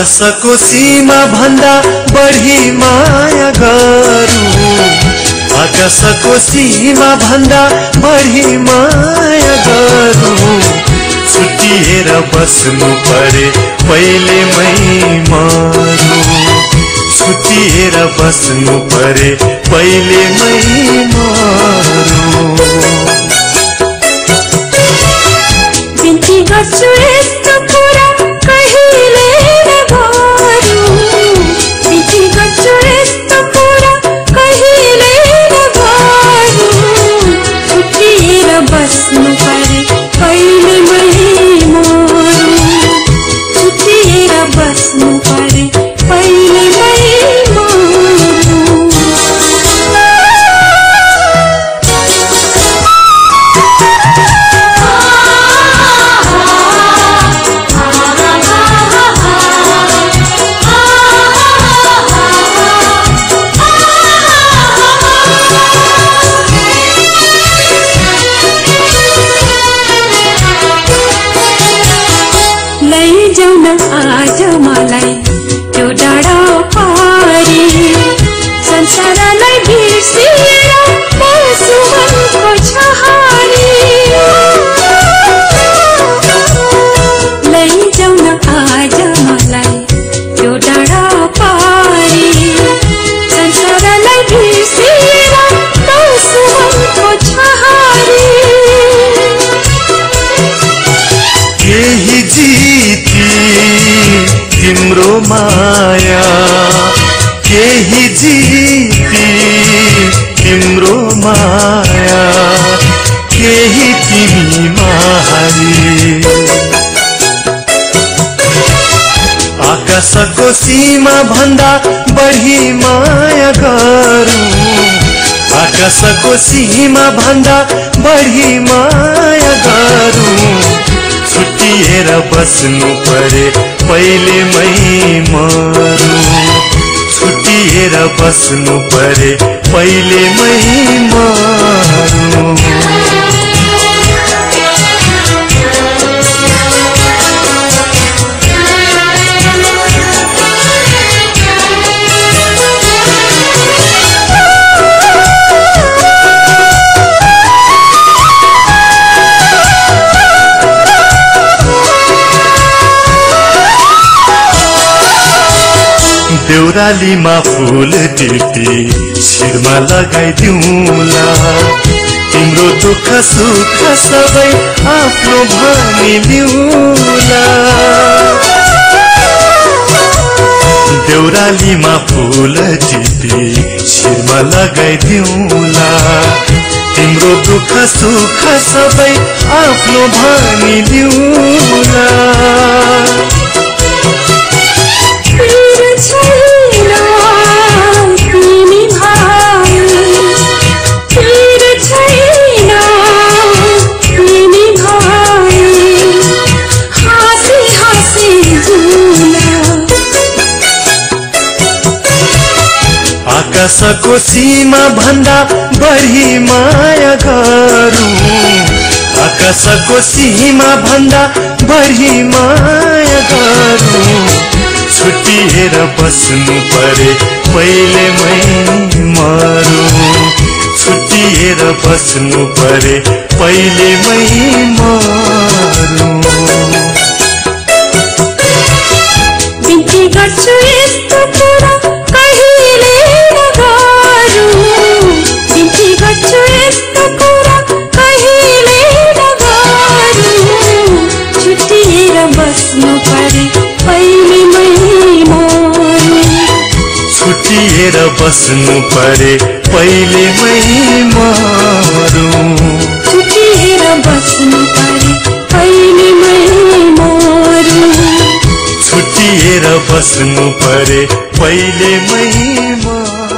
आकाशको सीमा भन्दा बढी माया गरौँ, आकाशको सीमा भन्दा बढी माया गरौँ। छुट्टिएर बस्नु परे पहिले मै मरौँ, छुट्टिएर बस्नु परे पहिले मै मरौँ। बिन्ती गर्छु यस्तो कुरा कहिले नगरौँ, बिन्ती गर्छु यस्तो कुरा कहिले नगरौँ। छुट्टिएर बस्नु परे पहिले मै मरौँ, छुट्टिएर बस्नु परे पहिले मै मरौँ। लैजाऊ न आज मलाई त्यो डाँडा पारी, संसारलाई बिर्सिएर बस्छु मनको छहारी। लैजाऊ न आज मलाई त्यो डाँडा पारी, संसारलाई बिर्सिएर बस्छु मनको छहारी। केही जिती तिम्रो माया, केही जिती तिम्रो माया, केही तिमी मारी। आकाशको सीमा भन्दा बढी माया गरौँ, आकाशको सीमा भन्दा बढी माया गरौँ। छुट्टिएर बस्नु परे पहिले मै मरौँ, छुट्टिएर बस्नु परे पहिले मै मरौँ। देउरालीमा फूल टिपी शिरमा लगाइदिउँला, तिम्रो दुःख सुख सबै आफ्नो भनिदिउँला। देउरालीमा फूल टिपी शिरमा लगाइदिउँला, तिम्रो दुःख सुख सबै आफ्नो भनिदिउँला। आकाशको सीमा भन्दा बढी माया गरौँ, आकाशको सीमा भन्दा बढी माया गरौँ। छुट्टिएर बस्नु परे पहिले मै मरौँ, छुट्टिएर बस्नु परे पहिले मै मरौँ। बिन्ती गर्छु यस्तो कुरा कहिले नगरौँ, बिन्ती गर्छु यस्तो कुरा कहिले नगरौँ। छुट्टिएर बस्नु परे पहिले मै मरौँ, छुट्टिएर बस्नु परे पहिले मै मरौँ, छुट्टिएर बस्नु परे पहिले मै मरौँ, छुट्टिएर बस्नु परे पहिले मै मरौँ।